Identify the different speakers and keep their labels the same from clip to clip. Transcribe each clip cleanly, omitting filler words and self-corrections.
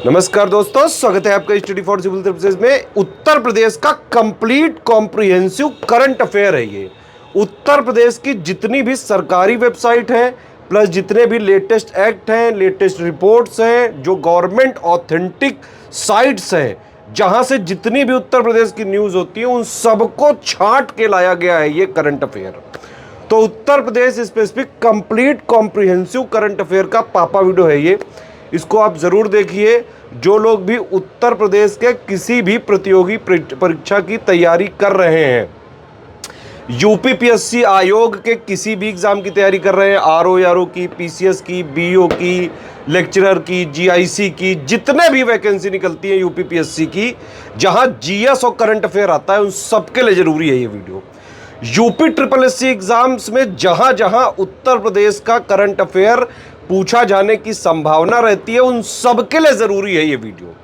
Speaker 1: नमस्कार दोस्तों, स्वागत है आपका स्टडी फॉर सिविल सर्विसेज में। उत्तर प्रदेश का कंप्लीट कॉम्प्रिहेंसिव करंट अफेयर है ये। उत्तर प्रदेश की जितनी भी सरकारी वेबसाइट है प्लस जितने भी लेटेस्ट एक्ट हैं, लेटेस्ट रिपोर्ट्स हैं, जो गवर्नमेंट ऑथेंटिक साइट्स हैं, जहां से जितनी भी उत्तर प्रदेश की न्यूज़ होती है उन सबको छांट के लाया गया है ये करंट अफेयर। तो Uttar Pradesh specific complete comprehensive current affair का पापा वीडियो है ये। इसको आप ज़रूर देखिए। जो लोग भी उत्तर प्रदेश के किसी भी प्रतियोगी परीक्षा की तैयारी कर रहे हैं, यूपीपीएससी आयोग के किसी भी एग्ज़ाम की तैयारी कर रहे हैं, आरओ की, पीसीएस की, बीओ की, लेक्चरर की, जीआईसी की, जितने भी वैकेंसी निकलती है यूपीपीएससी की, जहां जीएस और करंट अफेयर आता है, उन सबके लिए ज़रूरी है ये video. UP triple SC exams में जहां जहां उत्तर प्रदेश का करंट अफेयर पूछा जाने की संभावना रहती है, उन सबके लिए ज़रूरी है ये वीडियो।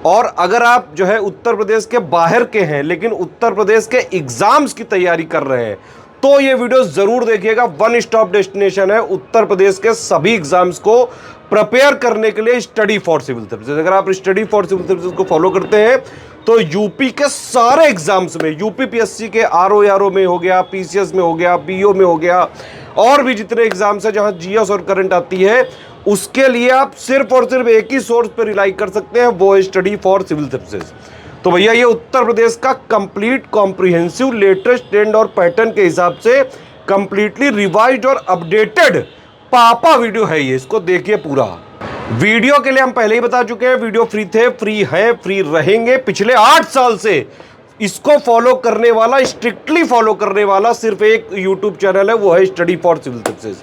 Speaker 1: और अगर आप जो है उत्तर प्रदेश के बाहर के हैं लेकिन उत्तर प्रदेश के एग्जाम्स की तैयारी कर रहे हैं, तो ये वीडियो ज़रूर देखिएगा। वन स्टॉप डेस्टिनेशन है उत्तर प्रदेश के सभी एग्जाम्स को प्रिपेयर करने के लिए, स्टडी फॉर सिविल सर्विसेज। अगर आप स्टडी फॉर सिविल सर्विसेज को फॉलो करते हैं तो यूपी के सारे एग्जाम्स में, यूपीपीएससी के आरओ में हो गया, पीसीएस में हो गया, बीओ में हो गया, और भी जितने एग्जाम्स हैं जहां जीएस और करंट आती है, उसके लिए आप सिर्फ और सिर्फ एक ही सोर्स पर रिलाई कर सकते हैं, वो है स्टडी फॉर सिविल सर्विसेज। तो भैया ये उत्तर प्रदेश का कंप्लीट कॉम्प्रिहेंसिव लेटेस्ट ट्रेंड और पैटर्न के हिसाब से कंप्लीटली रिवाइज्ड और अपडेटेड पापा वीडियो है ये। इसको देखिए पूरा। वीडियो के लिए हम पहले ही बता चुके हैं, वीडियो फ्री थे, फ्री है, फ्री रहेंगे। पिछले 8 साल से इसको फॉलो करने वाला, स्ट्रिक्टली फॉलो करने वाला सिर्फ एक यूट्यूब चैनल है, वो है study for civil services.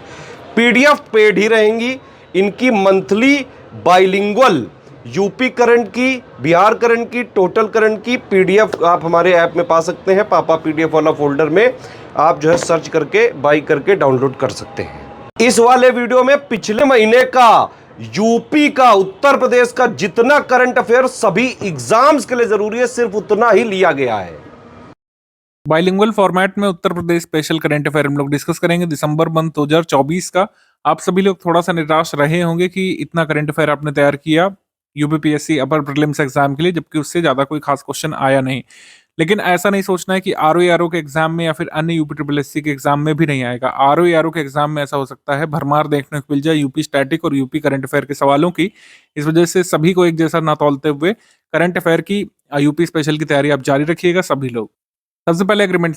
Speaker 1: PDF paid ही रहेंगी इनकी, मंथली बाइलिंगुअल यूपी करंट की, बिहार करंट की, टोटल करंट की पीडीएफ आप हमारे ऐप में पा सकते हैं। पापा पीडीएफ वाला फोल्डर में आप जो है सर्च करके बाई करके डाउनलोड कर सकते हैं। इस वाले वीडियो में पिछले महीने का यूपी का, उत्तर प्रदेश का जितना करंट अफेयर सभी एग्जाम्स के लिए जरूरी है, सिर्फ उतना ही लिया गया है।
Speaker 2: बाइलिंगुअल फॉर्मेट में Uttar Pradesh special current affair हम लोग डिस्कस करेंगे दिसंबर मंथ 2024 का। आप सभी लोग थोड़ा सा निराश रहे होंगे कि इतना करंट अफेयर आपने तैयार किया यूपीपीएससी अपर प्रीलिम्स एग्जाम के लिए, जबकि उससे ज्यादा कोई खास क्वेश्चन आया नहीं। लेकिन ऐसा नहीं सोचना है कि आरओ के एग्जाम में या फिर अन्य यूपी ट्रिपल एससी के एग्जाम में भी नहीं आएगा। आरओ के एग्जाम में ऐसा हो सकता है भरमार देखने को मिल जाए यूपी स्टैटिक और यूपी करंट अफेयर के सवालों की। इस वजह से सभी को एक जैसा ना तौलते हुए करंट अफेयर की यूपी स्पेशल की तैयारी आप जारी रखिएगा सभी लोग। सबसे पहले एग्रीमेंट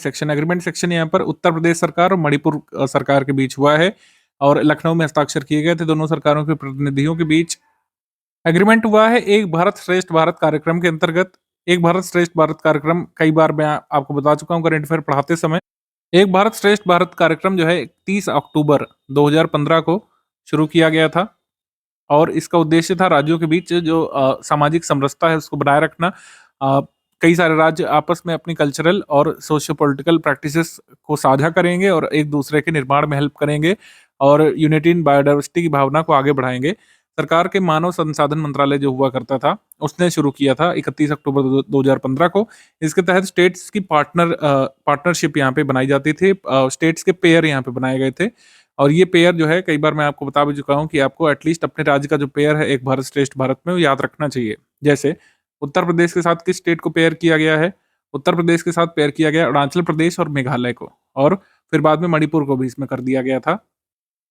Speaker 2: सेक्शन यहाँ पर उत्तर प्रदेश सरकार और मणिपुर सरकार के बीच हुआ है और लखनऊ में हस्ताक्षर किए गए थे दोनों सरकारों के प्रतिनिधियों के बीच। एग्रीमेंट हुआ है एक भारत श्रेष्ठ भारत कार्यक्रम के अंतर्गत। एक भारत श्रेष्ठ भारत कार्यक्रम कई बार मैं आपको बता चुका हूँ करंट अफेयर पढ़ाते समय। एक भारत श्रेष्ठ भारत कार्यक्रम जो है 30 अक्टूबर 2015 को शुरू किया गया था और इसका उद्देश्य था राज्यों के बीच जो सामाजिक समरसता है उसको बनाए रखना। कई सारे राज्य आपस में अपनी कल्चरल और सोशियो पॉलिटिकल प्रैक्टिसेस को साझा करेंगे और एक दूसरे के निर्माण में हेल्प करेंगे और यूनिटी इन बायोडाइवर्सिटी की भावना को आगे बढ़ाएंगे। सरकार के मानव संसाधन मंत्रालय जो हुआ करता था उसने शुरू किया था 31 अक्टूबर 2015 को। इसके तहत स्टेट्स की पार्टनरशिप यहाँ पे बनाई जाती थी। स्टेट्स के पेयर यहाँ पे बनाए गए थे और ये पेयर जो है कई बार मैं आपको बता भी चुका हूँ कि आपको एटलीस्ट अपने राज्य का जो पेयर है एक भारत श्रेष्ठ भारत में वो याद रखना चाहिए। जैसे उत्तर प्रदेश के साथ किस स्टेट को पेयर किया गया है? उत्तर प्रदेश के साथ पेयर किया गया अरुणाचल प्रदेश और मेघालय को, और फिर बाद में मणिपुर को भी इसमें कर दिया गया था।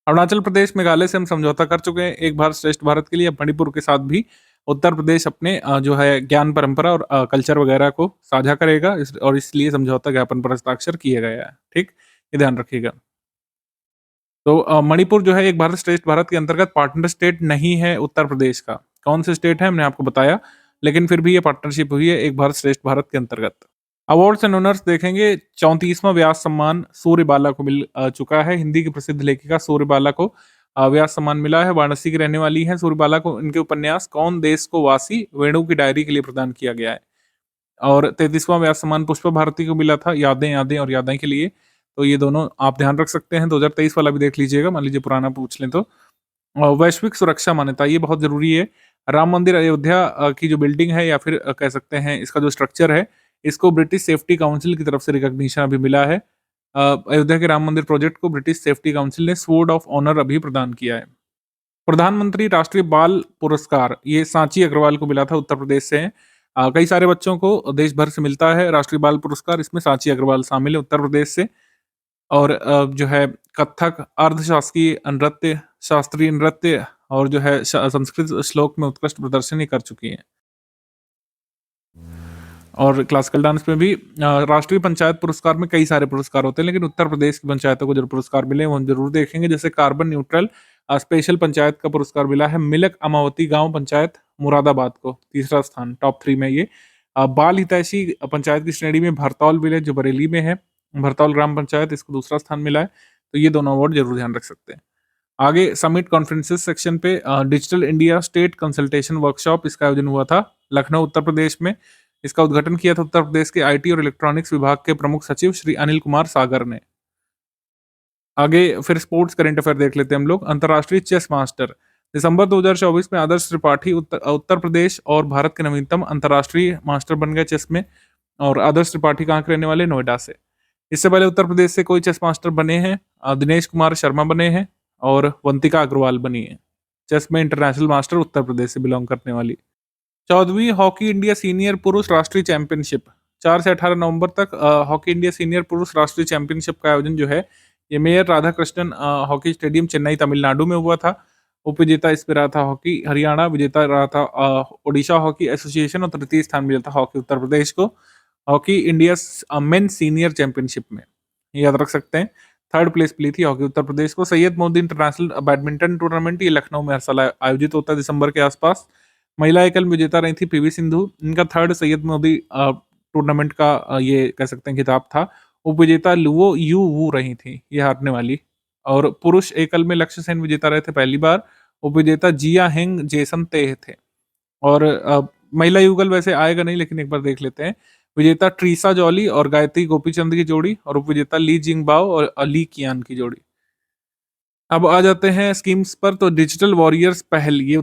Speaker 2: अरुणाचल प्रदेश मेघालय से हम समझौता कर चुके हैं एक भारत श्रेष्ठ भारत के लिए। अब मणिपुर के साथ भी उत्तर प्रदेश अपने जो है ज्ञान परंपरा और कल्चर वगैरह को साझा करेगा और इसलिए समझौता ज्ञापन पर हस्ताक्षर किया गया है। ठीक, ये ध्यान रखिएगा। तो मणिपुर जो है एक भारत श्रेष्ठ भारत के अंतर्गत पार्टनर स्टेट नहीं है उत्तर प्रदेश का। कौन से स्टेट है हमने आपको बताया, लेकिन फिर भी ये पार्टनरशिप हुई है एक भारत श्रेष्ठ भारत के अंतर्गत। अवार्ड्स एंड ऑनर्स देखेंगे। 34वां व्यास सम्मान सूर्यबाला को मिल चुका है। हिंदी की प्रसिद्ध लेखिका सूर्यबाला को व्यास सम्मान मिला है। वाराणसी की रहने वाली है सूर्यबाला को। इनके उपन्यास कौन देश को वासी वेणु की डायरी के लिए प्रदान किया गया है। और 33वां व्यास सम्मान पुष्पा भारती को मिला था यादें यादें और यादें के लिए। तो ये दोनों आप ध्यान रख सकते हैं। 2023 वाला भी देख लीजिएगा, मान लीजिए पुराना पूछ लें तो। वैश्विक सुरक्षा मान्यता ये बहुत जरूरी है। राम मंदिर अयोध्या की जो बिल्डिंग है या फिर कह सकते हैं इसका जो स्ट्रक्चर है, इसको ब्रिटिश सेफ्टी काउंसिल की तरफ से रिकॉग्निशन अभी मिला है। अयोध्या के राम मंदिर प्रोजेक्ट को ब्रिटिश सेफ्टी काउंसिल ने स्वॉर्ड ऑफ ऑनर अभी प्रदान किया है। प्रधानमंत्री राष्ट्रीय बाल पुरस्कार ये सांची अग्रवाल को मिला था, उत्तर प्रदेश से हैं। कई सारे बच्चों को देश भर से मिलता है राष्ट्रीय बाल पुरस्कार, इसमें सांची अग्रवाल शामिल है उत्तर प्रदेश से। और जो है कथक, अर्धशास्त्रीय नृत्य, शास्त्रीय नृत्य और जो है संस्कृत श्लोक में उत्कृष्ट प्रदर्शन ये कर चुकी हैं। और क्लासिकल डांस में भी राष्ट्रीय पंचायत पुरस्कार में कई सारे पुरस्कार होते हैं, लेकिन उत्तर प्रदेश की पंचायतों को जो पुरस्कार मिले हैं वो हम जरूर देखेंगे। जैसे कार्बन न्यूट्रल स्पेशल पंचायत का पुरस्कार मिला है मिलक अमावती गांव पंचायत मुरादाबाद को, तीसरा स्थान टॉप 3 में ये। बाल हितैषी पंचायत की श्रेणी में भरतौल विलेज जो बरेली में है, भरतौल ग्राम पंचायत, इसको दूसरा स्थान मिला है। तो ये दोनों अवार्ड जरूर ध्यान रख सकते हैं। आगे समिट कॉन्फ्रेंसेस सेक्शन पे digital India state consultation workshop इसका आयोजन हुआ था लखनऊ उत्तर प्रदेश में। इसका उद्घाटन किया था उत्तर प्रदेश के आईटी और इलेक्ट्रॉनिक्स विभाग के प्रमुख सचिव श्री अनिल कुमार सागर ने। आगे फिर स्पोर्ट्स करंट अफेयर देख लेते हैं हम लोग। अंतर्राष्ट्रीय चेस मास्टर दिसंबर 2024 में आदर्श त्रिपाठी उत्तर प्रदेश और भारत के नवीनतम अंतर्राष्ट्रीय मास्टर बन गए चेस में। और आदर्श त्रिपाठी कहाँ के रहने वाले, नोएडा से। इससे पहले उत्तर प्रदेश से कोई चेस मास्टर बने हैं, दिनेश कुमार शर्मा बने हैं और वंतिका अग्रवाल बनी है। चेस में इंटरनेशनल मास्टर उत्तर प्रदेश से बिलोंग करने वाली। 14वीं हॉकी इंडिया सीनियर पुरुष राष्ट्रीय चैंपियनशिप 4 से 18 नवंबर तक हॉकी इंडिया सीनियर पुरुष राष्ट्रीय चैंपियनशिप का आयोजन जो है ये mayor Radhakrishnan hockey stadium Chennai Tamil Nadu में हुआ था। उपविजेता इस पे रहा था हॉकी हरियाणा, विजेता रहा था ओडिशा हॉकी एसोसिएशन और तृतीय स्थान मिला था हॉकी उत्तर प्रदेश को hockey India main senior championship में, ये याद रख सकते हैं। थर्ड प्लेस मिली थी हॉकी उत्तर प्रदेश को। Syed Modi international badminton tournament ये लखनऊ में हर साल आयोजित होता है दिसंबर के आसपास। महिला एकल में विजेता रही थी पीवी सिंधु, इनका थर्ड सैयद मोदी टूर्नामेंट का ये कह सकते हैं खिताब था। उपविजेता लुओ यू वू रही थी ये हारने वाली। और पुरुष एकल में लक्ष्य सेन विजेता रहे थे पहली बार, उपविजेता जिया हेंग जेसन तेह थे। और महिला युगल वैसे आएगा नहीं लेकिन एक बार देख लेते हैं। विजेता ट्रीसा जॉली और गायत्री गोपीचंद की जोड़ी और उपविजेता ली जिंगबाओ और ली कियान की जोड़ी। अब आ जाते हैं स्कीम्स पर। तो डिजिटल वॉरियर्स पहल ये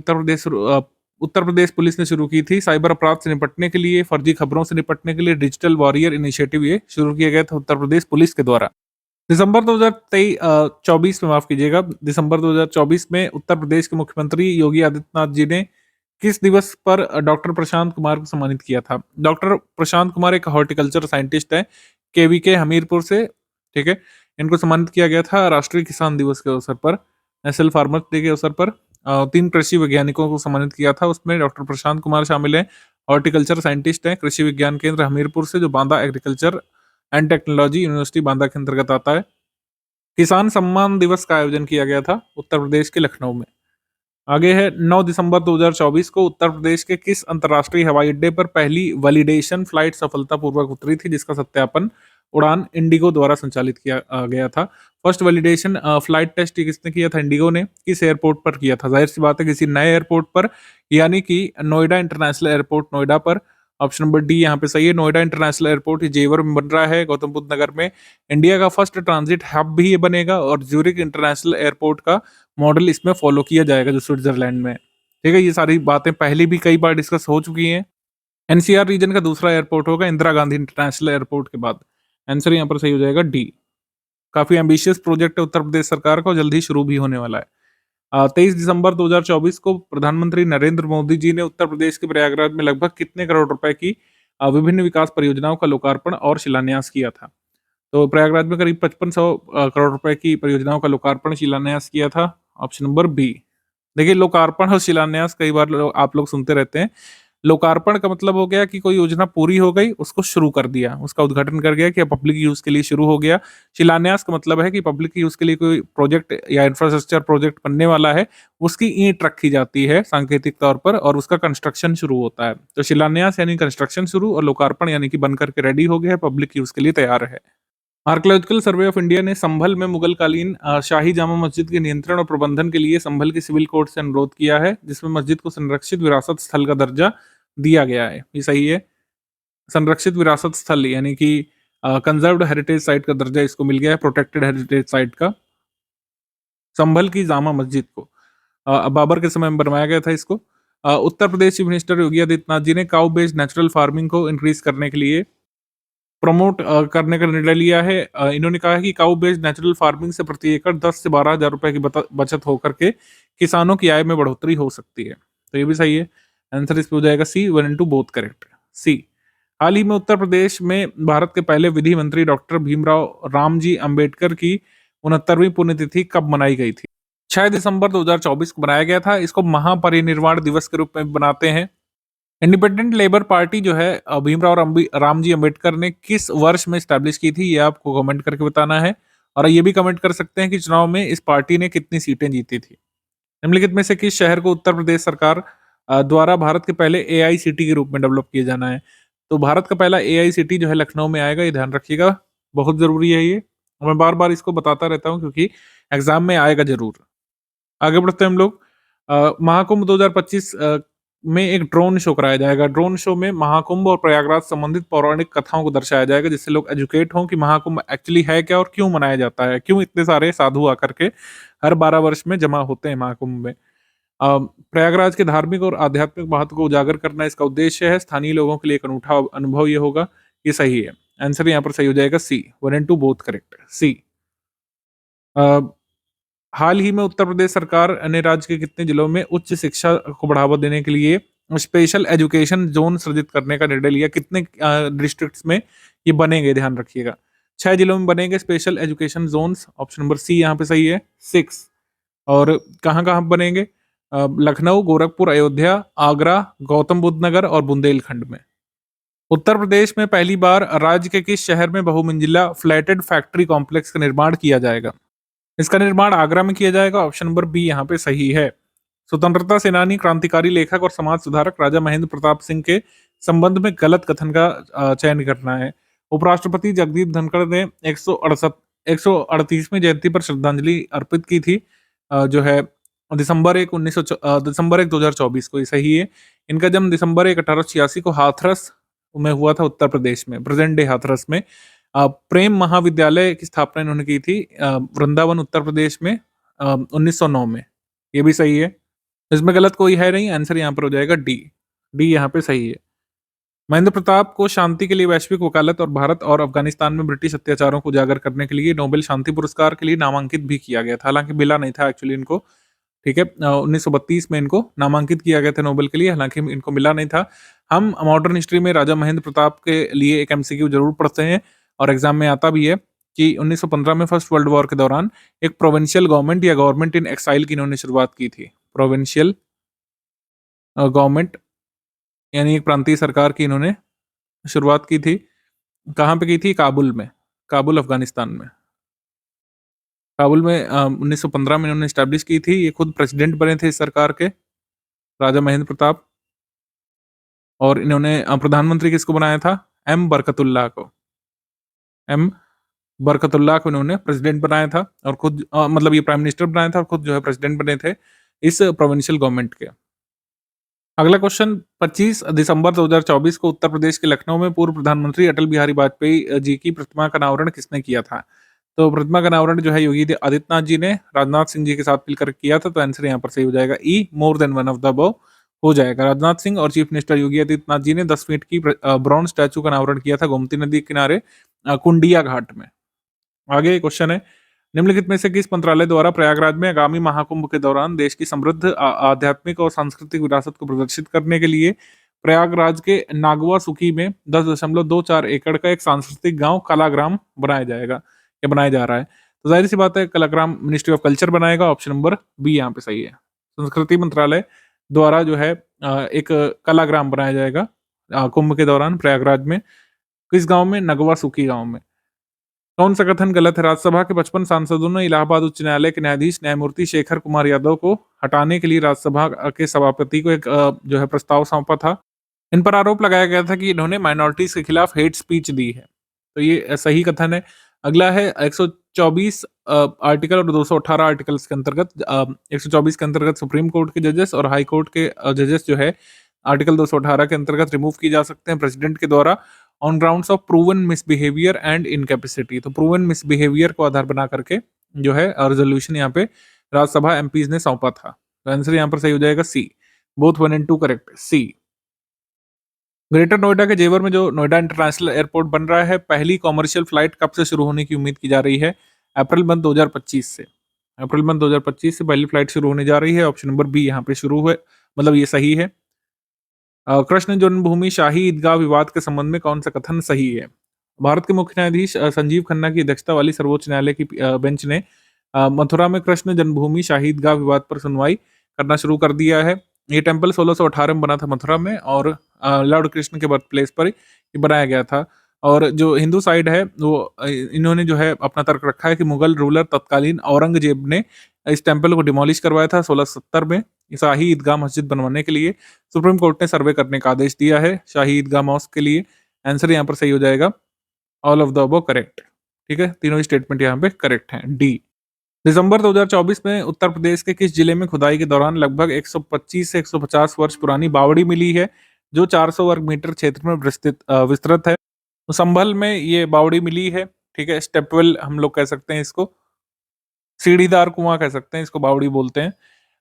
Speaker 2: उत्तर प्रदेश पुलिस ने शुरू की थी साइबर अपराध से निपटने के लिए, फर्जी खबरों से निपटने के लिए डिजिटल वॉरियर इनिशिएटिव ये शुरू किया गया था उत्तर प्रदेश पुलिस के द्वारा। दिसंबर 2024 में माफ कीजिएगा, दिसंबर 2024 में उत्तर प्रदेश के मुख्यमंत्री योगी आदित्यनाथ जी ने किस दिवस पर डॉक्टर प्रशांत कुमार को सम्मानित किया था। डॉक्टर प्रशांत कुमार एक हॉर्टिकल्चर साइंटिस्ट है केवीके हमीरपुर से, ठीक है। इनको सम्मानित किया गया था राष्ट्रीय किसान दिवस के अवसर पर, नेशनल फार्मर्स डे के अवसर पर। 3 कृषि वैज्ञानिकों को सम्मानित किया था, उसमें डॉक्टर प्रशांत कुमार शामिल है। हॉर्टिकल्चर साइंटिस्ट हैं, कृषि विज्ञान केंद्र हमीरपुर से जो Banda agriculture and technology university Banda के अंतर्गत आता है। किसान सम्मान दिवस का आयोजन किया गया था उत्तर प्रदेश के लखनऊ में। आगे है 9 दिसंबर 2024 को उत्तर प्रदेश के किस अंतर्राष्ट्रीय हवाई अड्डे पर पहली वैलिडेशन फ्लाइट सफलतापूर्वक उतरी थी जिसका सत्यापन उड़ान इंडिगो द्वारा संचालित किया गया था। फर्स्ट वैलिडेशन फ्लाइट टेस्ट किसने किया था, इंडिगो ने। किस एयरपोर्ट पर किया था, जाहिर सी बात है किसी नए एयरपोर्ट पर, यानी कि नोएडा इंटरनेशनल एयरपोर्ट नोएडा पर। ऑप्शन नंबर डी यहाँ पे सही है, नोएडा इंटरनेशनल एयरपोर्ट जेवर में बन रहा है गौतम बुद्ध नगर में। इंडिया का फर्स्ट ट्रांजिट हब भी ये बनेगा और ज्यूरिक इंटरनेशनल एयरपोर्ट का मॉडल इसमें फॉलो किया जाएगा जो स्विट्जरलैंड में, ठीक है। ये सारी बातें पहले भी कई बार डिस्कस हो चुकी हैं। एनसीआर रीजन का दूसरा एयरपोर्ट होगा इंदिरा गांधी इंटरनेशनल एयरपोर्ट के बाद। आंसर यहाँ पर सही हो जाएगा डी। काफी एम्बिशियस प्रोजेक्ट है उत्तर प्रदेश सरकार का, जल्द ही शुरू भी होने वाला है। 23 दिसंबर 2024 को प्रधानमंत्री नरेंद्र मोदी जी ने उत्तर प्रदेश के प्रयागराज में लगभग कितने करोड़ रुपए की विभिन्न विकास परियोजनाओं का लोकार्पण और शिलान्यास किया था। तो प्रयागराज में करीब 5500 करोड़ रुपए की परियोजनाओं का लोकार्पण शिलान्यास किया था। Option number B. देखिए लोकार्पण और शिलान्यास कई बार आप लोग सुनते रहते हैं। लोकार्पण का मतलब हो गया कि कोई योजना पूरी हो गई, उसको शुरू कर दिया, उसका उद्घाटन कर गया कि पब्लिक यूज के लिए शुरू हो गया। शिलान्यास का मतलब है कि पब्लिक यूज के लिए कोई प्रोजेक्ट या इंफ्रास्ट्रक्चर प्रोजेक्ट बनने वाला है, उसकी ईंट रखी जाती है सांकेतिक तौर पर और उसका कंस्ट्रक्शन शुरू होता है। तो शिलान्यास यानी कंस्ट्रक्शन शुरू और लोकार्पण यानी कि बन करके रेडी हो गया है, पब्लिक यूज के लिए तैयार है। आर्कियोलॉजिकल सर्वे ऑफ इंडिया ने संभल में मुगलकालीन शाही जामा मस्जिद के नियंत्रण और प्रबंधन के लिए संभल के सिविल कोर्ट से अनुरोध किया है, जिसमें मस्जिद को संरक्षित विरासत स्थल का दर्जा दिया गया है। ये सही है, संरक्षित विरासत स्थल यानी कि कंजर्व्ड हेरिटेज साइट का दर्जा इसको मिल गया है, प्रोटेक्टेड हेरिटेज साइट का। संभल की जामा मस्जिद को बाबर के समय में बनवाया गया था इसको। उत्तर प्रदेश चीफ मिनिस्टर योगी आदित्यनाथ जी ने काउ बेस्ड नेचुरल फार्मिंग को इंक्रीज करने के लिए प्रमोट करने का निर्णय लिया है। इन्होंने कहा है कि काऊ बेस्ड नेचुरल फार्मिंग से प्रति एकड़ 10 से 12,000 रुपए की बचत होकर के किसानों की आय में बढ़ोतरी हो सकती है। तो ये भी सही है। आंसर इस पे हो जाएगा सी, 1 एंड 2 बोथ करेक्ट। सी। हाल ही में उत्तर प्रदेश में भारत के पहले विधि मंत्री डॉक्टर भीमराव रामजी अंबेडकर की 69वीं पुण्यतिथि कब मनाई गई थी? 6 दिसंबर 2024 को बनाया गया था। इसको महापरिनिर्वाण दिवस के रूप में बनाते हैं। इंडिपेंडेंट लेबर पार्टी जो है भीमराव रामजी अंबेडकर ने किस वर्ष में स्टैब्लिश की थी, ये आपको कमेंट करके बताना है। और ये भी कमेंट कर सकते हैं कि चुनाव में इस पार्टी ने कितनी सीटें जीती थी। निम्नलिखित में से किस शहर को उत्तर प्रदेश सरकार द्वारा भारत के पहले एआईसीटी के रूप में डेवलप किया जाना है? तो भारत का पहला एआईसीटी जो है लखनऊ में आएगा, ये ध्यान रखिएगा, बहुत जरूरी है ये। और मैं बार बार इसको बताता रहता हूँ क्योंकि एग्जाम में आएगा जरूर। आगे बढ़ते हैं हम लोग। महाकुंभ 2025 में एक ड्रोन शो कराया जाएगा। ड्रोन शो में महाकुंभ और प्रयागराज संबंधित पौराणिक कथाओं को दर्शाया जाएगा, जिससे लोग एजुकेट हों कि महाकुंभ एक्चुअली है क्या और क्यों मनाया जाता है, क्यों इतने सारे साधु आकर के हर 12 वर्ष में जमा होते हैं महाकुंभ में। प्रयागराज के धार्मिक और आध्यात्मिक महत्व को उजागर करना इसका उद्देश्य है। स्थानीय लोगों के लिए एक अनूठा अनुभव ये होगा। ये सही है। आंसर यहाँ पर सही हो जाएगा सी, 1 एंड 2 बोथ करेक्ट। सी। हाल ही में उत्तर प्रदेश सरकार ने राज्य के कितने जिलों में उच्च शिक्षा को बढ़ावा देने के लिए स्पेशल एजुकेशन जोन सृजित करने का निर्णय लिया? कितने डिस्ट्रिक्ट्स में ये बनेंगे, ध्यान रखिएगा। 6 जिलों में बनेंगे special education zones. Option number C यहाँ पे सही है, 6। और कहाँ कहाँ बनेंगे? लखनऊ, गोरखपुर, अयोध्या, आगरा, गौतम बुद्ध नगर और बुंदेलखंड में। उत्तर प्रदेश में पहली बार राज्य के किस शहर में बहुमंजिला फ्लैटेड फैक्ट्री कॉम्प्लेक्स का निर्माण किया जाएगा? इसका निर्माण आगरा में किया जाएगा। ऑप्शन नंबर बी यहाँ पे सही है। स्वतंत्रता सेनानी, क्रांतिकारी लेखक और समाज सुधारक राजा महेंद्र प्रताप सिंह के संबंध में गलत कथन का चयन करना है। उपराष्ट्रपति जगदीप धनखड़ ने 138वीं जयंती पर श्रद्धांजलि अर्पित की थी, जो है दिसंबर 1 2024 को। ये सही है। इनका जन्म दिसंबर 1 1886 को हाथरस में हुआ था, उत्तर प्रदेश में, प्रेजेंट डे हाथरस में। प्रेम महाविद्यालय की स्थापना इन्होंने की थी वृंदावन, उत्तर प्रदेश में 1909 में। ये भी सही है। इसमें गलत कोई है नहीं। आंसर यहाँ पर हो जाएगा डी। डी यहाँ पे सही है। महेंद्र प्रताप को शांति के लिए वैश्विक वकालत और भारत और अफगानिस्तान में ब्रिटिश अत्याचारों को उजागर करने के लिए नोबेल शांति पुरस्कार के लिए नामांकित भी किया गया था। हालांकि मिला नहीं था एक्चुअली इनको, ठीक है। 1932 में इनको नामांकित किया गया था नोबेल के लिए, हालांकि इनको मिला नहीं था। हम मॉडर्न हिस्ट्री में राजा महेंद्र प्रताप के लिए एक एमसीक्यू जरूर पढ़ते हैं और एग्जाम में आता भी है कि 1915 में फर्स्ट वर्ल्ड वॉर के दौरान एक प्रोविंशियल गवर्नमेंट या गवर्नमेंट इन एक्साइल की इन्होंने शुरुआत की थी। प्रोविंशियल गवर्नमेंट यानी एक प्रांतीय सरकार की इन्होंने शुरुआत की थी। कहाँ पे की थी? काबुल में, काबुल अफगानिस्तान में। काबुल में 1915 में इन्होंने स्टैब्लिश की थी। ये खुद प्रेसिडेंट बने थे इस सरकार के, राजा महेंद्र प्रताप। और इन्होंने प्रधानमंत्री किसको बनाया था? एम बरकतुल्लाह को। एम बरकतुल्लाह को इन्होंने प्रेसिडेंट बनाया था और खुद मतलब ये प्राइम मिनिस्टर बनाया था और खुद जो है प्रेसिडेंट बने थे इस प्रोविंशियल गवर्नमेंट के। अगला क्वेश्चन, 25 दिसंबर 2024 को उत्तर प्रदेश के लखनऊ में पूर्व प्रधानमंत्री अटल बिहारी वाजपेयी जी की प्रतिमा का अनावरण किसने किया था? तो प्रतिमा का अनावरण जो है योगी आदित्यनाथ जी ने राजनाथ सिंह जी के साथ मिलकर किया था। तो आंसर यहाँ पर सही हो जाएगा E, more than one of the above हो जाएगा। राजनाथ सिंह और चीफ मिनिस्टर योगी आदित्यनाथ जी ने 10 फीट की ब्रॉन्ज स्टैचू का अनावरण किया था गोमती नदी के किनारे कुंडिया घाट में। आगे क्वेश्चन है, निम्नलिखित में से किस मंत्रालय द्वारा प्रयागराज में आगामी महाकुंभ के दौरान देश की समृद्ध आध्यात्मिक और सांस्कृतिक विरासत को प्रदर्शित करने के लिए प्रयागराज के नागवा सुखी में 10.24 एकड़ का एक सांस्कृतिक गांव कलाग्राम बनाया जाएगा या बनाया जा रहा है? तो जाहिर सी बात है कलाग्राम मिनिस्ट्री ऑफ कल्चर बनाएगा। ऑप्शन नंबर बी यहाँ पे सही है। संस्कृति मंत्रालय द्वारा जो है एक कलाग्राम बनाया जाएगा कुंभ के दौरान प्रयागराज में। किस गांव में? नगवा सुखी गांव में। कौन सा कथन गलत है? राज्यसभा के 55 सांसदों ने इलाहाबाद उच्च न्यायालय के न्यायाधीश न्यायमूर्ति शेखर कुमार यादव को हटाने के लिए राज्यसभा के सभापति को एक जो है प्रस्ताव सौंपा था। इन पर आरोप लगाया गया था कि इन्होंने माइनॉरिटीज के खिलाफ हेट स्पीच दी है। तो ये सही कथन है। अगला है 124 आर्टिकल और 218 आर्टिकल्स के अंतर्गत 124 के अंतर्गत सुप्रीम कोर्ट के जजेस और हाई कोर्ट के जजेस जो है आर्टिकल 218 के अंतर्गत रिमूव की जा सकते हैं प्रेसिडेंट के द्वारा on grounds of proven misbehaviour and incapacity. तो प्रूवन मिसबिहेवियर को आधार बना करके जो है रेजोल्यूशन यहाँ पे राज्यसभा एमपीज ने सौंपा था। तो आंसर यहाँ पर सही हो जाएगा C, both 1 and 2 correct, C. Greater Noida के जेवर में जो नोएडा इंटरनेशनल एयरपोर्ट बन रहा है, पहली कॉमर्शियल फ्लाइट कब से शुरू होने की उम्मीद की जा रही है? अप्रैल मंथ 2025 से। अप्रैल मंथ 2025 से पहली फ्लाइट शुरू होने जा रही है। ऑप्शन नंबर बी यहाँ पे शुरू हुए, मतलब ये सही है। कृष्ण जन्मभूमि शाही ईदगाह विवाद के संबंध में कौन सा कथन सही है? भारत के मुख्य न्यायाधीश संजीव खन्ना की अध्यक्षता वाली सर्वोच्च न्यायालय की बेंच ने मथुरा में कृष्ण जन्मभूमि शाही ईदगाह विवाद पर सुनवाई करना शुरू कर दिया है। ये टेम्पल 1618 में बना था मथुरा में, और लॉर्ड कृष्ण के बर्थ प्लेस पर ये बनाया गया था। और जो हिंदू साइड है वो इन्होंने जो है अपना तर्क रखा है कि मुगल रूलर तत्कालीन औरंगजेब ने इस टेम्पल को डिमोलिश करवाया था 1670 में शाही ईदगाह मस्जिद बनवाने के लिए। सुप्रीम कोर्ट ने सर्वे करने का आदेश दिया है शाही ईदगाह मॉस्क के लिए। आंसर यहाँ पर सही हो जाएगा, all of the above correct. ठीक है, तीनों ही स्टेटमेंट यहाँ पे करेक्ट हैं। डी। दिसंबर 2024 में उत्तर प्रदेश के किस जिले में खुदाई के दौरान लगभग 125 से 150 वर्ष पुरानी बावड़ी मिली है, जो 400 वर्ग मीटर क्षेत्र में विस्तृत है? तो संभल में ये बावड़ी मिली है। ठीक है, स्टेपवेल हम लोग कह सकते हैं इसको, सीढ़ीदार कुआं कह सकते हैं इसको, बावड़ी बोलते हैं।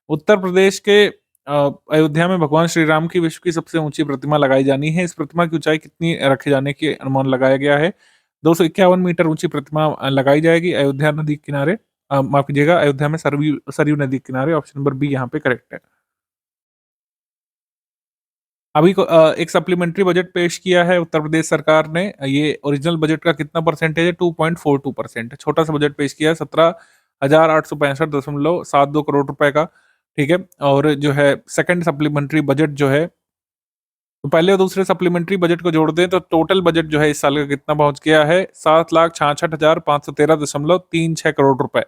Speaker 2: उत्तर प्रदेश के अयोध्या में भगवान श्री राम की विश्व की सबसे ऊंची प्रतिमा लगाई जानी है। इस प्रतिमा की ऊंचाई कितनी रखे जाने की अनुमान लगाया गया है? 251 मीटर ऊंची प्रतिमा लगाई जाएगी अयोध्या नदी के किनारे, माफ कीजिएगा, अयोध्या में सरयू सरयू नदी के किनारे। ऑप्शन नंबर बी यहाँ पे करेक्ट है। अभी को एक सप्लीमेंट्री बजट पेश किया है उत्तर प्रदेश सरकार ने। ये ओरिजिनल बजट का कितना परसेंटेज है? 2.42%। छोटा सा बजट पेश किया है, 17,865.72 करोड़ रुपए का। ठीक है, और जो है सेकंड सप्लीमेंट्री बजट जो है, तो पहले और दूसरे सप्लीमेंट्री बजट को जोड़ दें तो टोटल बजट जो है इस साल का कितना पहुंच गया है? 7,66,513.36 करोड़ रुपए।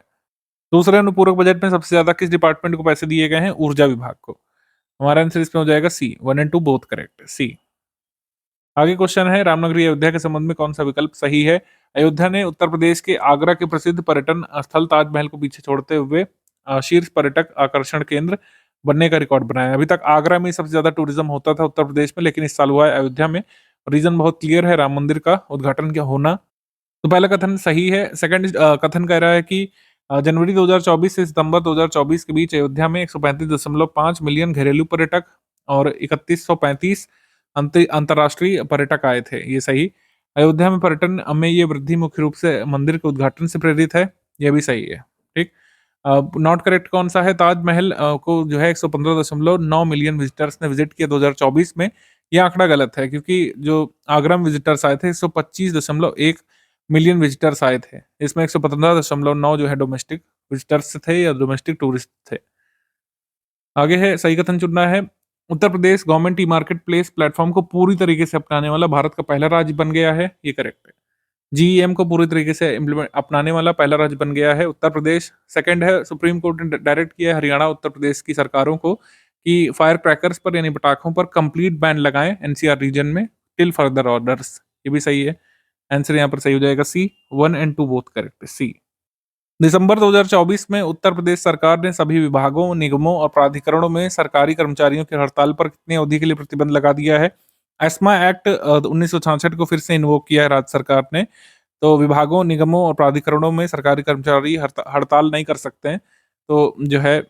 Speaker 2: दूसरे अनुपूरक बजट में सबसे ज्यादा किस डिपार्टमेंट को पैसे दिए गए हैं? ऊर्जा विभाग को। हमारा आंसर इसमें हो जाएगा सी, 1 एंड 2 बोथ करेक्ट, सी। आगे क्वेश्चन है, रामनगरी अयोध्या के संबंध में कौन सा विकल्प सही है? अयोध्या ने उत्तर प्रदेश के आगरा के प्रसिद्ध पर्यटन स्थल ताजमहल को पीछे छोड़ते हुए शीर्ष पर्यटक आकर्षण केंद्र बनने का रिकॉर्ड बनाया है। अभी तक आगरा में सबसे ज्यादा टूरिज्म होता था उत्तर प्रदेश में, लेकिन इस साल हुआ है अयोध्या में। रीजन बहुत क्लियर है, राम मंदिर का उद्घाटन क्या होना। तो पहला कथन सही है। सेकंड कथन कह रहा है कि जनवरी 2024 से सितंबर 2024 के बीच अयोध्या में 135.5 मिलियन घरेलू पर्यटक और 3135 अंतर्राष्ट्रीय पर्यटक आए थे। ये सही। अयोध्या में पर्यटन में ये वृद्धि मुख्य रूप से मंदिर के उद्घाटन से प्रेरित है। यह भी सही है। ठीक। नॉट करेक्ट कौन सा है? ताजमहल को जो है 115.9 मिलियन विजिटर्स ने विजिट किया 2024 में। यह आंकड़ा गलत है, क्योंकि जो आगरा में विजिटर्स आए थे 125.1 मिलियन विजिटर्स आए थे। इसमें 115.9 जो है डोमेस्टिक विजिटर्स थे या डोमेस्टिक टूरिस्ट थे। आगे है, सही कथन चुनना है। Uttar Pradesh government e market place platform को पूरी तरीके से अपनाने वाला भारत का पहला राज्य बन गया है। ये करेक्ट है। जीईएम को पूरी तरीके से इम्प्लीमेंट अपनाने वाला पहला राज्य बन गया है उत्तर प्रदेश। सेकंड है, सुप्रीम कोर्ट ने डायरेक्ट किया है हरियाणा उत्तर प्रदेश की सरकारों को कि फायर क्रैकर्स पर यानी पटाखों पर कंप्लीट बैन लगाएं एनसीआर रीजन में टिल फर्दर ऑर्डर्स। ये भी सही है। आंसर यहाँ पर सही हो जाएगा सी, 1 एंड 2 बोथ करेक्ट, सी। दिसंबर 2024 में उत्तर प्रदेश सरकार ने सभी विभागों, निगमों और प्राधिकरणों में सरकारी कर्मचारियों की हड़ताल पर कितनी अवधि के लिए प्रतिबंध लगा दिया है? एस्मा एक्ट 1966 को फिर से इन्वोक किया है राज्य सरकार ने। तो विभागों, निगमों और प्राधिकरणों में सरकारी कर्मचारी हड़ताल नहीं कर सकते हैं। तो जो है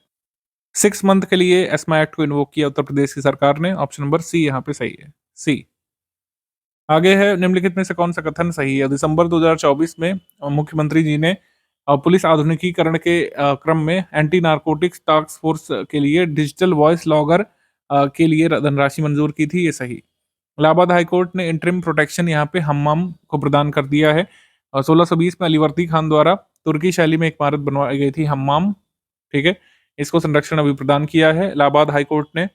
Speaker 2: 6 मंथ के लिए एस्मा एक्ट को इन्वोक किया उत्तर प्रदेश की सरकार ने। ऑप्शन नंबर सी यहाँ पे सही है, सी। आगे है, निम्नलिखित में से कौन सा कथन सही है? दिसंबर 2024 में मुख्यमंत्री जी ने पुलिस आधुनिकीकरण के क्रम में एंटी नारकोटिक्स टास्क फोर्स के लिए डिजिटल वॉइस लॉगर के लिए धनराशि मंजूर की थी। ये सही। इलाहाबाद हाईकोर्ट ने इंटरिम प्रोटेक्शन यहाँ पे हम्माम को प्रदान कर दिया है। 1620 में अलीवर्दी खान द्वारा तुर्की शैली में एक इमारत बनवाई गई थी हम्माम। ठीक है, इसको संरक्षण अभी प्रदान किया है इलाहाबाद हाईकोर्ट ने।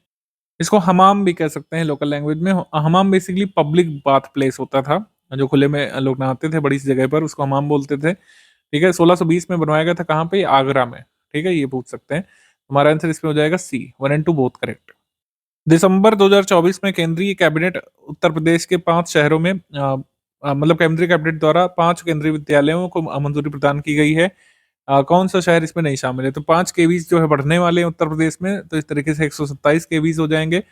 Speaker 2: इसको हमाम भी कह सकते हैं लोकल लैंग्वेज में। हमाम बेसिकली पब्लिक बाथ प्लेस होता था, जो खुले में लोग नहाते थे बड़ी सी जगह पर, उसको हमाम बोलते थे। ठीक है, 1620 में बनवाया गया था। कहाँ पे? आगरा में। ठीक है, ये पूछ सकते हैं। हमारा आंसर इसमें हो जाएगा सी, 1 एंड 2 बोथ करेक्ट। दिसंबर 2024 में केंद्रीय कैबिनेट उत्तर प्रदेश के 5 शहरों में मतलब केंद्रीय कैबिनेट द्वारा 5 केंद्रीय विद्यालयों को मंजूरी प्रदान की गई है। कौन सा शहर इसमें नहीं शामिल है? तो 5 केवीज जो है बढ़ने वाले हैं उत्तर प्रदेश में, तो इस तरीके से 127 केवीज हो जाएंगे।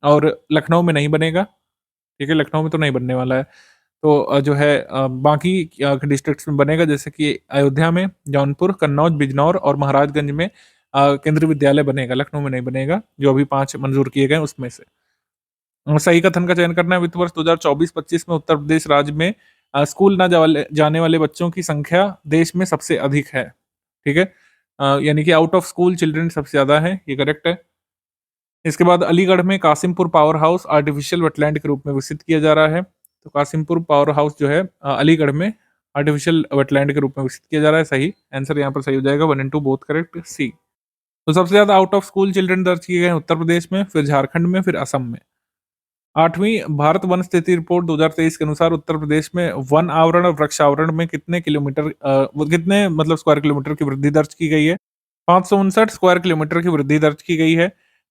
Speaker 2: और लखनऊ में नहीं बनेगा। ठीक है, लखनऊ में तो नहीं बनने वाला है। तो जो है बाकी डिस्ट्रिक्ट्स में बनेगा, जैसे कि अयोध्या में, जौनपुर, कन्नौज, बिजनौर और महाराजगंज में केंद्रीय विद्यालय बनेगा। लखनऊ में नहीं बनेगा, जो अभी 5 मंजूर किए गए उसमें से। सही कथन का चयन करना है। वित्त वर्ष 2024-25 में उत्तर प्रदेश राज्य में स्कूल ना जाने वाले बच्चों की संख्या देश में सबसे अधिक है। ठीक है? यानी कि आउट ऑफ स्कूल चिल्ड्रन सबसे ज़्यादा है, ये करेक्ट है। इसके बाद अलीगढ़ में Kasimpur power house artificial wetland के रूप में विकसित किया जा रहा है। तो कासिमपुर पावर हाउस जो है अलीगढ़ में आर्टिफिशियल वेटलैंड के रूप में विकसित किया जा रहा है, सही। आंसर यहाँ पर सही हो जाएगा, 1 एंड 2 बोथ करेक्ट, सी। तो सबसे ज़्यादा आउट ऑफ स्कूल चिल्ड्रन दर्ज किए गए हैं उत्तर प्रदेश में, फिर झारखंड में, फिर असम में। 8वीं भारत वन स्थिति रिपोर्ट 2023 के अनुसार उत्तर प्रदेश में वन आवरण और वृक्ष आवरण में कितने किलोमीटर वो कितने मतलब स्क्वायर किलोमीटर की वृद्धि दर्ज की गई है? 559 स्क्वायर किलोमीटर की वृद्धि दर्ज की गई है।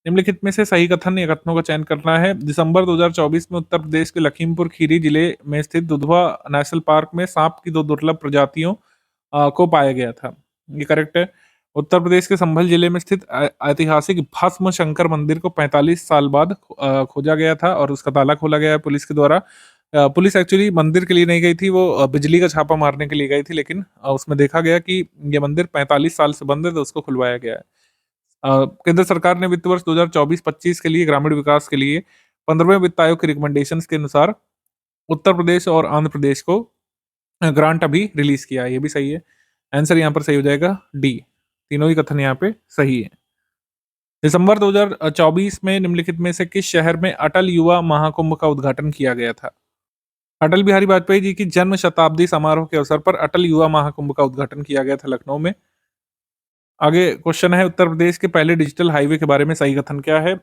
Speaker 2: निम्नलिखित में से सही कथन या कथनों का चयन करना है। दिसंबर 2024 में उत्तर प्रदेश के लखीमपुर खीरी जिले में स्थित दुधवा नेशनल पार्क में सांप की 2 दुर्लभ प्रजातियों को पाया गया था। ये करेक्ट है। उत्तर प्रदेश के संभल जिले में स्थित ऐतिहासिक भस्म शंकर मंदिर को 45 साल बाद खोजा गया था और उसका ताला खोला गया है पुलिस के द्वारा। पुलिस एक्चुअली मंदिर के लिए नहीं गई थी, वो बिजली का छापा मारने के लिए गई थी, लेकिन उसमें देखा गया कि ये मंदिर 45 साल से बंद है, तो उसको खुलवाया गया है। केंद्र सरकार ने वित्त वर्ष 2024-25 के लिए ग्रामीण विकास के लिए 15वें वित्त आयोग के रिकमेंडेशंस के अनुसार उत्तर प्रदेश और आंध्र प्रदेश को ग्रांट अभी रिलीज किया है, ये भी सही है। आंसर यहाँ पर सही हो जाएगा डी। तीनों ही कथन यहाँ पे सही है। दिसंबर 2024 में निम्नलिखित में से किस शहर में अटल युवा महाकुंभ का उद्घाटन किया गया था? अटल बिहारी वाजपेयी जी की जन्म शताब्दी समारोह के अवसर पर अटल युवा महाकुंभ का उद्घाटन किया गया था लखनऊ में। आगे क्वेश्चन है, उत्तर प्रदेश के पहले डिजिटल हाईवे के बारे में सही कथन क्या है?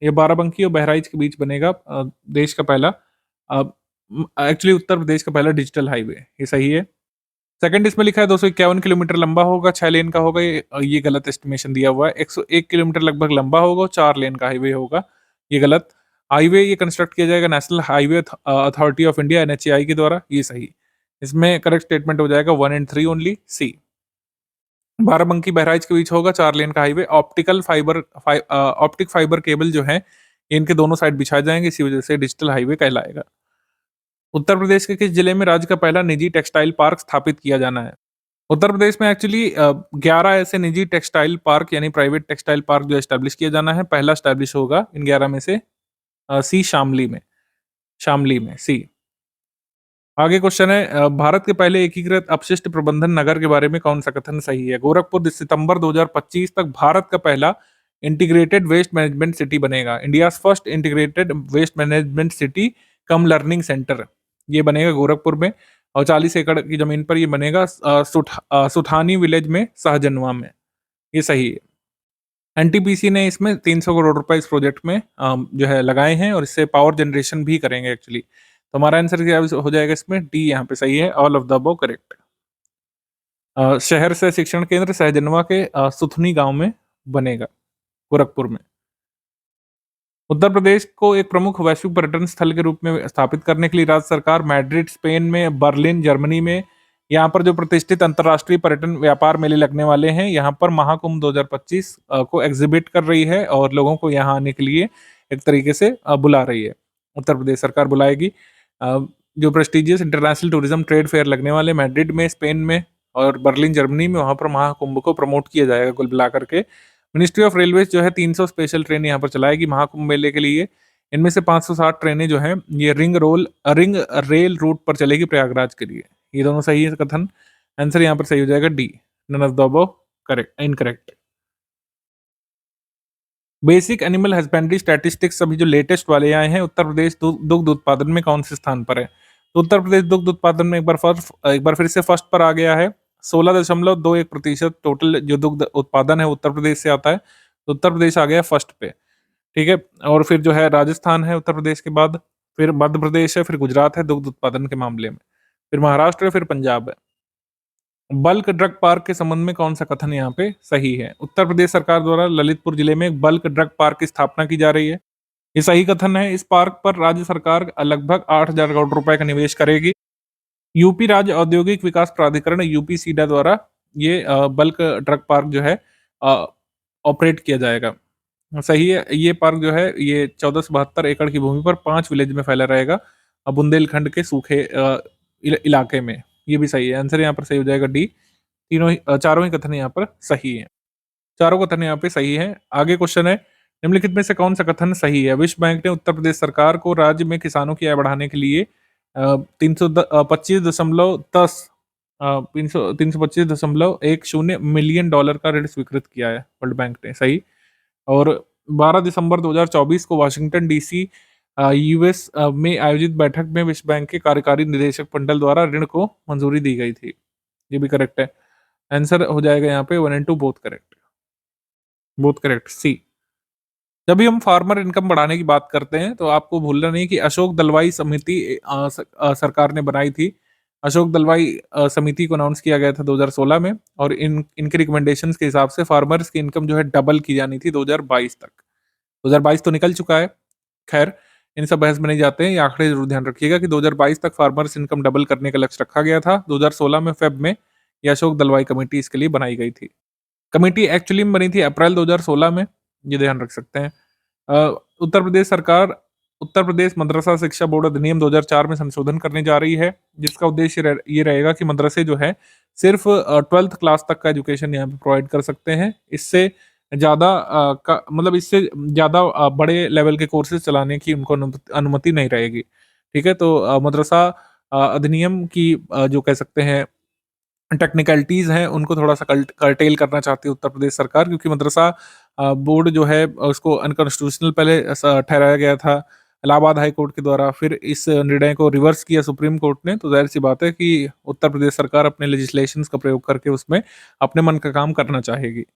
Speaker 2: ये बाराबंकी और बहराइच के बीच बनेगा देश का पहला एक्चुअली उत्तर प्रदेश का पहला डिजिटल हाईवे, ये सही है। सेकंड इसमें लिखा है 251 किलोमीटर लंबा होगा, 6 लेन का होगा, ये गलत एस्टिमेशन दिया हुआ है। 101 किलोमीटर लगभग लंबा होगा, 4 लेन का हाईवे होगा, ये गलत। हाईवे ये कंस्ट्रक्ट किया जाएगा national highway authority of India NHAI के द्वारा, ये सही। इसमें करेक्ट स्टेटमेंट हो जाएगा 1 एंड 3 ओनली, सी। बाराबंकी बहराइच के बीच होगा 4 लेन का हाईवे। ऑप्टिक फाइबर केबल जो है इनके दोनों साइड बिछाए जाएंगे, इसी वजह से डिजिटल हाईवे कहलाएगा। उत्तर प्रदेश के किस जिले में राज्य का पहला निजी टेक्सटाइल पार्क स्थापित किया जाना है? उत्तर प्रदेश में एक्चुअली 11 ऐसे निजी टेक्सटाइल पार्क यानी प्राइवेट टेक्सटाइल पार्क जो एस्टेब्लिश किया जाना है, पहला एस्टेब्लिश होगा इन 11 में से सी शामली में सी। आगे क्वेश्चन है, भारत के पहले एकीकृत अपशिष्ट प्रबंधन नगर के बारे में कौन सा कथन सही है? गोरखपुर सितंबर 2025 तक भारत का पहला इंटीग्रेटेड वेस्ट मैनेजमेंट सिटी बनेगा। India first integrated waste management city cum learning centre, ये बनेगा गोरखपुर में, और 40 एकड़ की जमीन पर ये बनेगा सुठानी विलेज में, सहजनवा में, ये सही है। एनटीपीसी ने इसमें 300 करोड़ रुपए इस प्रोजेक्ट में जो है लगाए हैं और इससे पावर जनरेशन भी करेंगे एक्चुअली। तो हमारा आंसर क्या हो जाएगा इसमें? डी यहाँ पे सही है, all of the above correct. शहर से शिक्षण केंद्र सहजनवा के सुथनी गांव में बनेगा, गोरखपुर में। उत्तर प्रदेश को एक प्रमुख वैश्विक पर्यटन स्थल के रूप में स्थापित करने के लिए राज्य सरकार मैड्रिड स्पेन में, बर्लिन जर्मनी में, यहाँ पर जो प्रतिष्ठित अंतर्राष्ट्रीय पर्यटन व्यापार मेले लगने वाले हैं, यहाँ पर महाकुंभ 2025 को एग्जिबिट कर रही है और लोगों को यहाँ आने के लिए एक तरीके से बुला रही है। उत्तर प्रदेश सरकार बुलाएगी। जो prestigious international tourism trade fair लगने वाले मैड्रिड में, स्पेन में और बर्लिन जर्मनी में, वहाँ पर महाकुंभ को प्रमोट किया जाएगा कुल मिला करके। मिनिस्ट्री ऑफ रेलवेज जो है 300 स्पेशल ट्रेन यहाँ पर चलाएगी महाकुंभ मेले के लिए। इनमें से 560 ट्रेनें जो हैं ये रिंग रेल रूट पर चलेगी प्रयागराज के लिए। ये दोनों सही है कथन। आंसर यहाँ पर सही हो जाएगा D, none of the above correct, incorrect. Basic animal husbandry statistics अभी जो लेटेस्ट वाले आए हैं, उत्तर प्रदेश दुग्ध उत्पादन में कौन से स्थान पर है? तो उत्तर प्रदेश दुग्ध उत्पादन में एक बार फिर से फर्स्ट पर आ गया है। 16.21% टोटल जो दुग्ध उत्पादन है उत्तर प्रदेश से आता है, तो उत्तर प्रदेश आ गया फर्स्ट पे। ठीक है, और फिर जो है राजस्थान है उत्तर प्रदेश के बाद, फिर मध्य प्रदेश है, फिर गुजरात है दुग्ध उत्पादन के मामले में, फिर महाराष्ट्र है, फिर पंजाब है। बल्क ड्रग पार्क के संबंध में कौन सा कथन यहाँ पे सही है? उत्तर प्रदेश सरकार द्वारा ललितपुर जिले में एक बल्क ड्रग पार्क की स्थापना की जा रही है, ये सही कथन है। इस पार्क पर राज्य सरकार लगभग 8,000 करोड़ रुपए का निवेश करेगी। यूपी राज्य औद्योगिक विकास प्राधिकरण यूपी सीडा द्वारा ये बल्क ड्रग पार्क जो है ऑपरेट किया जाएगा, सही है। ये पार्क जो है ये 1472 एकड़ की भूमि पर 5 विलेज में फैला रहेगा, बुंदेलखंड के सूखे इलाके में, ये भी सही है। आंसर यहाँ पर सही हो जाएगा डी। चारों ही कथन यहाँ पर सही है, चारों कथन यहाँ पे सही है। आगे क्वेश्चन है, निम्नलिखित में से कौन सा कथन सही है? विश्व बैंक ने उत्तर प्रदेश सरकार को राज्य में किसानों की आय बढ़ाने के लिए 325.10 मिलियन डॉलर का ऋण स्वीकृत किया है वर्ल्ड बैंक ने, सही। और 12 दिसंबर 2024 को वाशिंगटन डीसी यूएस में आयोजित बैठक में विश्व बैंक के कार्यकारी निदेशक मंडल द्वारा ऋण को मंजूरी दी गई थी। ये भी करेक्ट है। आंसर हो जाएगा यहाँ पे 1 and 2 both correct. Both correct, C. जब भी हम फार्मर इनकम बढ़ाने की बात करते हैं तो आपको भूलना नहीं कि अशोक दलवाई समिति सरकार ने बनाई थी। अशोक दलवाई समिति को अनाउंस किया गया था 2016 में, और इनके रिकमेंडेशंस के हिसाब से फार्मर्स की इनकम जो है डबल की जानी थी 2022 तक। 2022 तो निकल चुका है, खैर इन सब बहस में नहीं जाते हैं। ये आंकड़े जरूर ध्यान रखिएगा कि 2022 तक फार्मर्स इनकम डबल करने का लक्ष्य रखा गया था। 2016 में फेब में ये अशोक दलवाई कमेटी इसके लिए बनाई गई थी। कमेटी एक्चुअली में बनी थी अप्रैल 2016 में, ये ध्यान रख सकते हैं। उत्तर प्रदेश सरकार उत्तर प्रदेश मदरसा शिक्षा बोर्ड अधिनियम 2004 में संशोधन करने जा रही है, जिसका उद्देश्य ये रहेगा कि मदरसे जो है सिर्फ 12th क्लास तक का एजुकेशन यहाँ पे प्रोवाइड कर सकते हैं। इससे ज़्यादा इससे ज़्यादा बड़े लेवल के कोर्सेज चलाने की उनको अनुमति नहीं रहेगी। ठीक है, तो मदरसा अधिनियम की जो कह सकते हैं टेक्निकलिटीज़ हैं, उनको थोड़ा-सा कर्टेल करना चाहती है उत्तर प्रदेश सरकार, क्योंकि मदरसा बोर्ड जो है उसको अनकॉन्स्टिट्यूशनल पहले ठहराया गया था इलाहाबाद हाई कोर्ट के द्वारा। फिर इस निर्णय को रिवर्स किया सुप्रीम कोर्ट ने, तो ज़ाहिर-सी बात है कि उत्तर प्रदेश सरकार अपने लेजिस्लेशंस का प्रयोग करके उसमें अपने मन का काम करना चाहेगी।